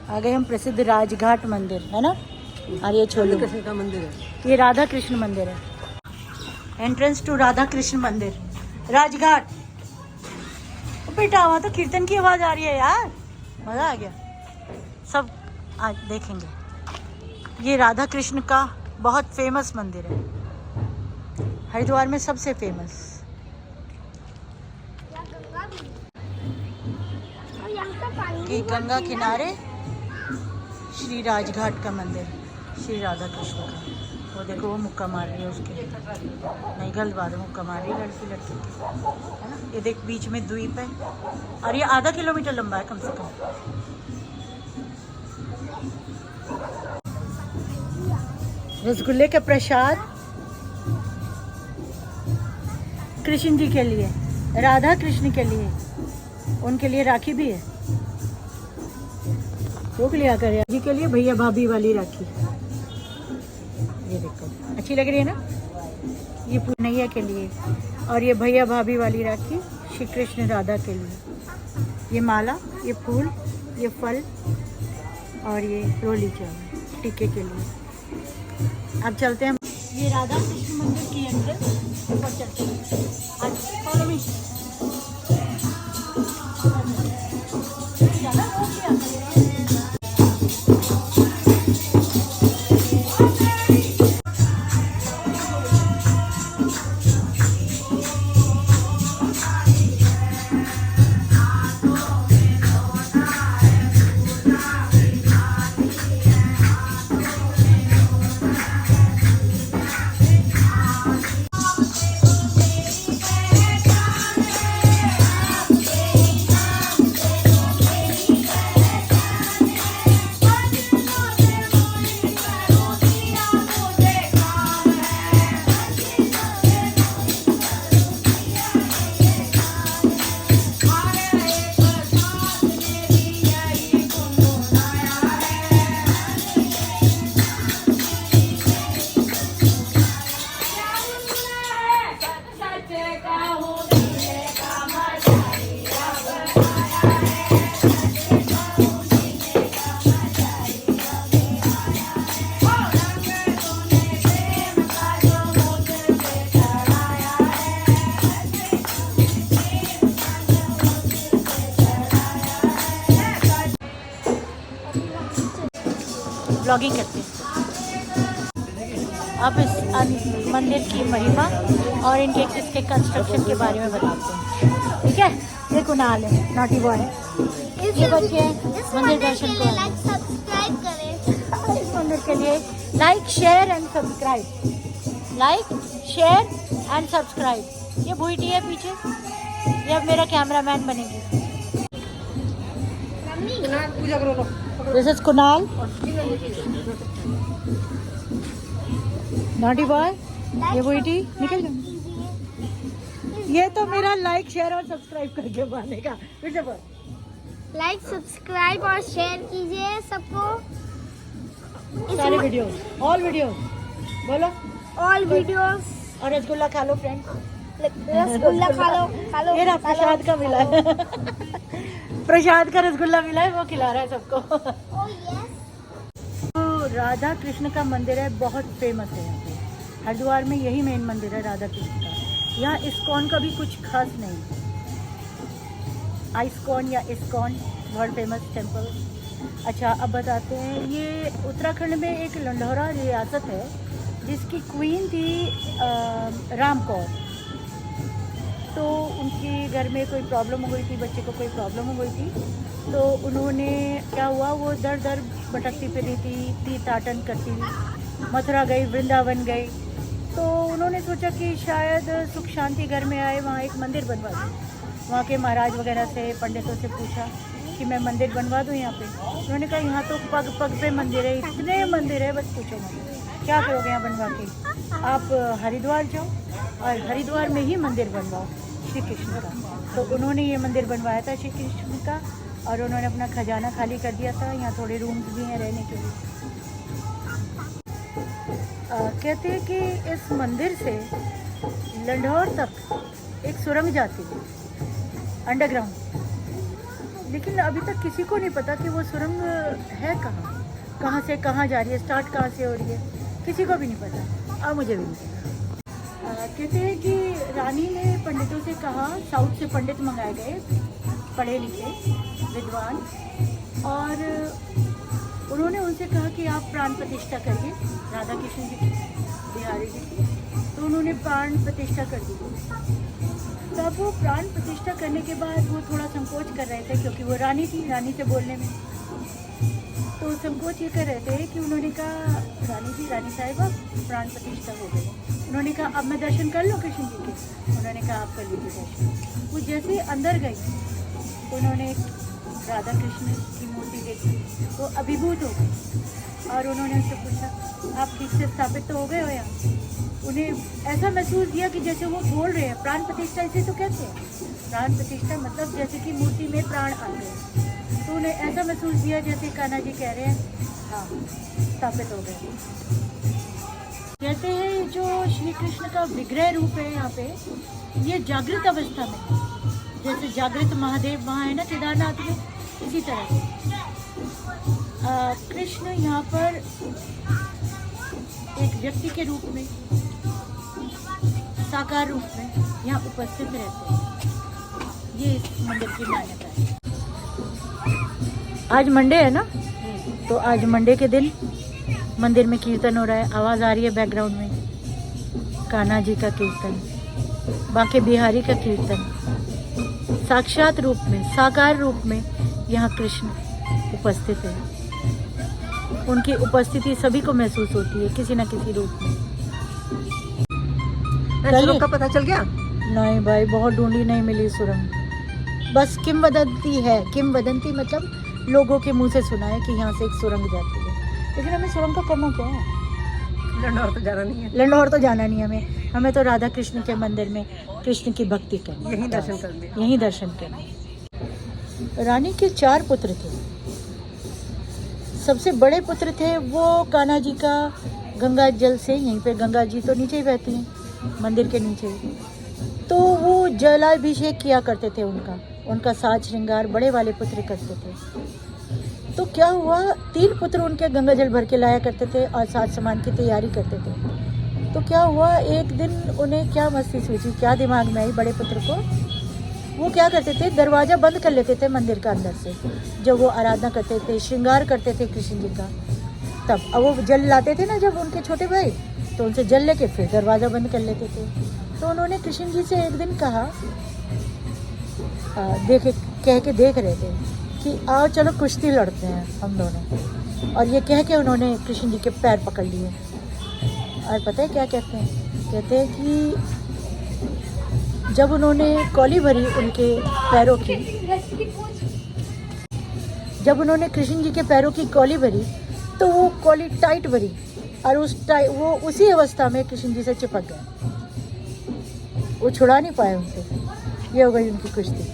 आ गए हम प्रसिद्ध राजघाट मंदिर, है ना। और ये छोले कृष्ण का मंदिर है, ये राधा कृष्ण मंदिर है। एंट्रेंस टू राधा कृष्ण मंदिर, राजघाट। बेटा वहाँ तो कीर्तन की आवाज़ आ रही है यार, मज़ा आ गया। सब आज देखेंगे। ये राधा कृष्ण का बहुत फेमस मंदिर है, हरिद्वार में सबसे फेमस। कि गंगा किनारे श्री राजघाट का मंदिर, श्री राधा कृष्ण का। वो देखो वो मुक्का मार रही है उसके, नहीं गलत बात है, मुक्का मार रही है लड़की है ना। ये देख बीच में द्वीप है और ये आधा किलोमीटर लंबा है कम से कम। रसगुल्ले के प्रसाद कृष्ण जी के लिए, राधा कृष्ण के लिए, उनके लिए राखी भी है। रोक लिया कर जी के लिए भैया भाभी वाली राखी। ये देखो अच्छी लग रही है ना, ये पूर्णैया के लिए। और ये भैया भाभी वाली राखी श्री कृष्ण राधा के लिए। ये माला, ये फूल, ये फल और ये रोली चावल टीके के लिए। अब चलते हैं, ये राधा कृष्ण मंदिर की एंट्रेंस ऊपर चलते हैं। आज फॉलो मी। ब्लॉगिंग करते हैं। अब इस मंदिर की महिमा और इनके इसके कंस्ट्रक्शन के बारे में बताते हैं, ठीक है। ये कुणाल है, नॉटी बॉय। ये बच्चे मंदिर दर्शन को लाइक सब्सक्राइब करें। इस मंदिर के लिए like share and subscribe, like share and subscribe. ये भूईटी है पीछे, ये अब मेरा कैमरामैन बनेगी। पूजा करो लो। This is Kunal, naughty boy. ये भूईटी निकल जाओ। ये तो मेरा लाइक शेयर और सब्सक्राइब करके बनेगा। फिर से बोल, लाइक सब्सक्राइब और शेयर कीजिए सबको। सारे वीडियोस, ऑल वीडियोस बोलो, ऑल वीडियोस। और रसगुल्ला खा लो फ्रेंड, रसगुल्ला खा लो, खा लो। ये रहा प्रसाद का मिला है। प्रसाद का रसगुल्ला मिला है, वो खिला रहा है सबको। Oh yes. तो राधा कृष्ण का मंदिर है, बहुत फेमस है यहाँ पे। हरिद्वार में यही मेन मंदिर है राधा कृष्ण का। यहाँ इस्कॉन का भी कुछ खास नहीं, आइस्कॉन या इस्कॉन वर्ल्ड फेमस टेम्पल। अच्छा अब बताते हैं, ये उत्तराखंड में एक लंढौरा रियासत है जिसकी क्वीन थी राम कौर। तो उनके घर में कोई प्रॉब्लम हो गई थी, बच्चे को कोई प्रॉब्लम हो गई थी। तो उन्होंने क्या हुआ, वो दर दर भटकती फिरी थी, तीर्थाटन करती, मथुरा गई, वृंदावन गई। तो उन्होंने सोचा कि शायद सुख शांति घर में आए, वहाँ एक मंदिर बनवा दूँ। वहाँ के महाराज वगैरह से, पंडितों से पूछा कि मैं मंदिर बनवा दूँ यहाँ पे। उन्होंने कहा यहाँ तो पग पग पे मंदिर है, इतने मंदिर है, बस पूछो मत, क्या करोगे यहाँ बनवा के। आप हरिद्वार जाओ और हरिद्वार में ही मंदिर बनवाओ श्री कृष्ण का। तो उन्होंने ये मंदिर बनवाया था श्री कृष्ण का, और उन्होंने अपना खजाना खाली कर दिया था। यहाँ थोड़े रूम्स भी हैं रहने के लिए। कहते हैं कि इस मंदिर से लंढौर तक एक सुरंग जाती है अंडरग्राउंड। लेकिन अभी तक किसी को नहीं पता कि वो सुरंग है कहाँ, कहाँ से कहाँ जा रही है, स्टार्ट कहाँ से हो रही है, किसी को भी नहीं पता और मुझे भी नहीं पता। कहते हैं कि रानी ने पंडितों से कहा, साउथ से पंडित मंगाए गए पढ़े लिखे विद्वान, और उन्होंने उनसे कहा कि आप प्राण प्रतिष्ठा करिए राधा कृष्ण जी की, बिहारी जी की। तो उन्होंने प्राण प्रतिष्ठा कर दी। तब वो प्राण प्रतिष्ठा करने के बाद वो थोड़ा संकोच कर रहे थे, क्योंकि वो रानी थी, रानी से बोलने में तो संकोच ये कर रहे थे कि उन्होंने कहा, रानी जी, रानी साहिबा प्राण प्रतिष्ठा हो गई। उन्होंने कहा अब मैं दर्शन कर लूँ कृष्ण जी के। उन्होंने कहा आप कर लीजिए दर्शन। वो जैसे अंदर गई, उन्होंने राधा कृष्ण की मूर्ति देखी, वो अभिभूत हो गई और उन्होंने उससे पूछा आप ठीक से स्थापित तो हो गए हो यहाँ? उन्हें ऐसा महसूस किया कि जैसे वो बोल रहे हैं प्राण प्रतिष्ठा, इसे तो कहते हैं प्राण प्रतिष्ठा, मतलब जैसे कि मूर्ति में प्राण आ गए। तो उन्हें ऐसा महसूस किया जैसे कान्हा जी कह रहे हैं हाँ स्थापित हो गए। कहते हैं जो श्री कृष्ण का विग्रह रूप है यहाँ पे, ये जागृत अवस्था में, जैसे जागृत महादेव वहाँ है ना केदारनाथ में, इसी तरह से कृष्ण यहाँ पर एक व्यक्ति के रूप में, साकार रूप में यहाँ उपस्थित रहते हैं। ये इस मंदिर की मान्यता है। आज मंडे है ना, तो आज मंडे के दिन मंदिर में कीर्तन हो रहा है। आवाज़ आ रही है बैकग्राउंड में, कान्हा जी का कीर्तन, बांके बिहारी का कीर्तन, साक्षात रूप में, साकार रूप में यहाँ कृष्ण उपस्थित है। उनकी उपस्थिति सभी को महसूस होती है किसी न किसी रूप में। सुरंग का पता चल गया? नहीं भाई, बहुत ढूंढी, नहीं मिली सुरंग। बस किंवदंती है, किंवदंती मतलब लोगों के मुंह से सुना है कि यहाँ से एक सुरंग जाती है, लेकिन हमें सुरंग का करना क्या है? लंडौर तो जाना नहीं है। लंडौर तो जाना नहीं हमें तो राधा कृष्ण के मंदिर में कृष्ण की भक्ति करनी, यहीं दर्शन करने, यहीं दर्शन करने। रानी के 4 पुत्र थे। सबसे बड़े पुत्र थे वो कान्हा जी का, गंगा जल से, यहीं पे गंगा जी तो नीचे ही बहती हैं मंदिर के नीचे, तो वो जलाभिषेक किया करते थे। उनका साज श्रृंगार बड़े वाले पुत्र करते थे। तो क्या हुआ, 3 पुत्र उनके गंगा जल भर के लाया करते थे और साज सामान की तैयारी करते थे। तो क्या हुआ, एक दिन उन्हें क्या मस्ती सूझी, क्या दिमाग में आई बड़े पुत्र को, वो क्या करते थे, दरवाज़ा बंद कर लेते थे मंदिर का अंदर से। जब वो आराधना करते थे, श्रृंगार करते थे कृष्ण जी का, तब अब वो जल लाते थे ना जब उनके छोटे भाई, तो उनसे जल लेके फिर दरवाज़ा बंद कर लेते थे। तो उन्होंने कृष्ण जी से एक दिन कहा, कह के देख रहे थे कि आओ चलो कुश्ती लड़ते हैं हम दोनों, और ये कह के उन्होंने कृष्ण जी के पैर पकड़ लिए। और पता है क्या कहते हैं? कहते हैं कि जब उन्होंने कौली भरी उनके पैरों की, जब उन्होंने कृष्ण जी के पैरों की कौली भरी, तो वो कौली टाइट भरी और वो उसी अवस्था में कृष्ण जी से चिपक गए। वो छुड़ा नहीं पाए उनसे। ये हो गई उनकी कुश्ती।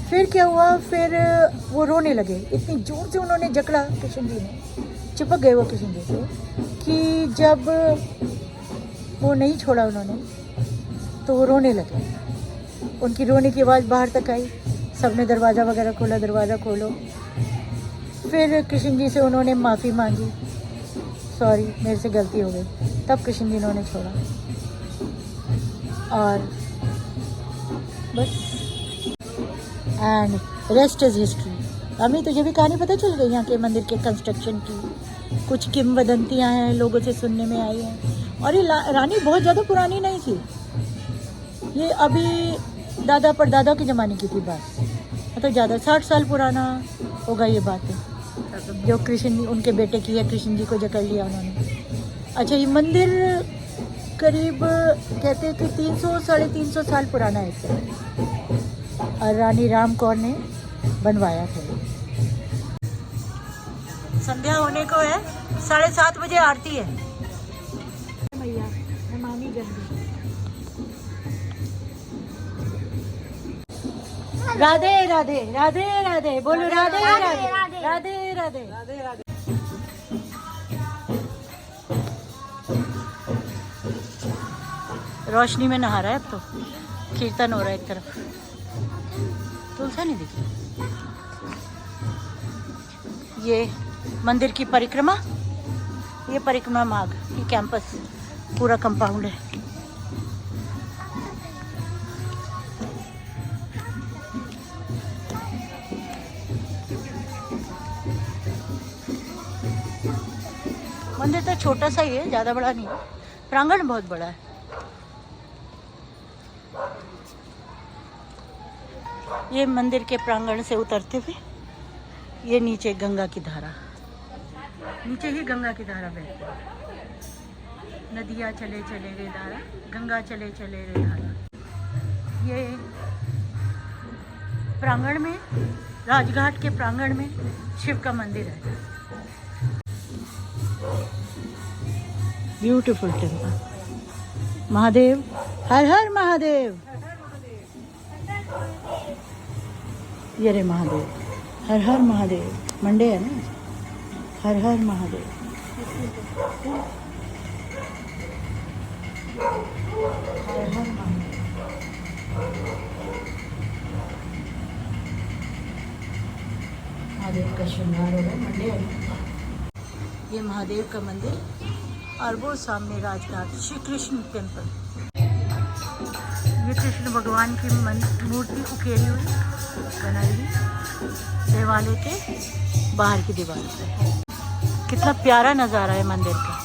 फिर क्या हुआ, फिर वो रोने लगे, इतनी जोर से उन्होंने जकड़ा कृष्ण जी ने, चिपक गए वो कृष्ण जी से, कि जब वो नहीं छोड़ा उन्होंने तो वो रोने लगे। उनकी रोने की आवाज़ बाहर तक आई, सबने दरवाज़ा वगैरह खोला, दरवाज़ा खोलो। फिर कृष्ण जी से उन्होंने माफ़ी मांगी, सॉरी मेरे से गलती हो गई। तब कृष्ण जी ने उन्हें छोड़ा और बस, एंड रेस्ट इज़ हिस्ट्री। अम्मी तुझे भी कहानी पता चल गई यहाँ के मंदिर के कंस्ट्रक्शन की? कुछ किंवदंतियाँ हैं, लोगों से सुनने में आई हैं। और ये रानी बहुत ज़्यादा पुरानी नहीं थी, ये अभी दादा परदादा के ज़माने की थी बात, मतलब ज़्यादा 60 साल पुराना होगा ये बात है, जो कृष्ण जी उनके बेटे की है। कृष्ण जी को जकड़ लिया उन्होंने। अच्छा, ये मंदिर करीब कहते हैं कि 300 साढ़े 300 साल पुराना है, और रानी राम कौर ने बनवाया था। संध्या होने को है, 7:30 बजे आरती है। भैया मेहमानी गंदी। राधे राधे राधे राधे बोलो, राधे राधे राधे राधे राधे राधे। रोशनी में नहा रहा है अब तो, कीर्तन हो रहा है एक तरफ। तुलसा नहीं दिखी। ये मंदिर की परिक्रमा, ये परिक्रमा मार्ग, ये कैंपस पूरा कंपाउंड है। मंदिर तो छोटा सा ही है, ज़्यादा बड़ा नहीं है, प्रांगण बहुत बड़ा है। ये मंदिर के प्रांगण से उतरते हुए ये नीचे गंगा की धारा, नीचे ही गंगा की धारा बहती है। नदियाँ चले चले रे धारा, गंगा चले चले रे धारा। ये प्रांगण में, राजघाट के प्रांगण में शिव का मंदिर है। Beautiful temple. महादेव, हर हर महादेव। ये रे महादेव, हर हर महादेव। मंडे है ना, हर हर महादेव। हर हर महादेव। महादेव का श्रृंगार हो रहा है, मंडे है ना। ये महादेव का मंदिर और वो सामने राजघाट श्री कृष्ण टेम्पल। ये कृष्ण भगवान की मूर्ति उकेरी हुई बनाई हुई देवालय के बाहर की दीवार पे। कितना प्यारा नज़ारा है मंदिर का।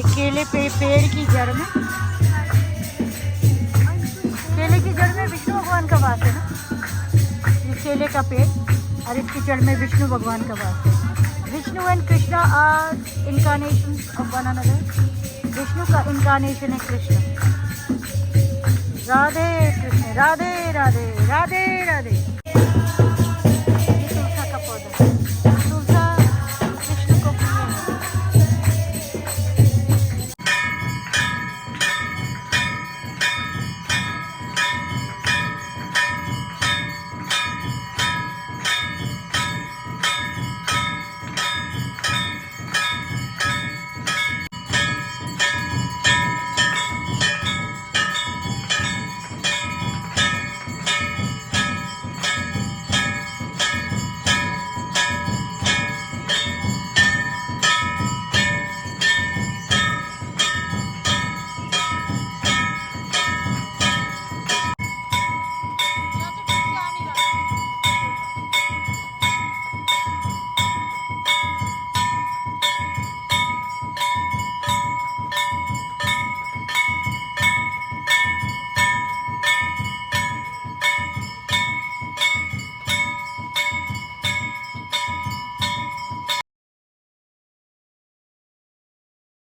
केले पेड़ की जड़ में, केले की जड़ में विष्णु भगवान का वास है ना। ये केले का पेड़ और इसकी जड़ में विष्णु भगवान का वास है। Vishnu and Krishna are incarnations of one another. Vishnu का इनकारनेशन है कृष्ण। राधे कृष्ण, राधे राधे, राधे राधे।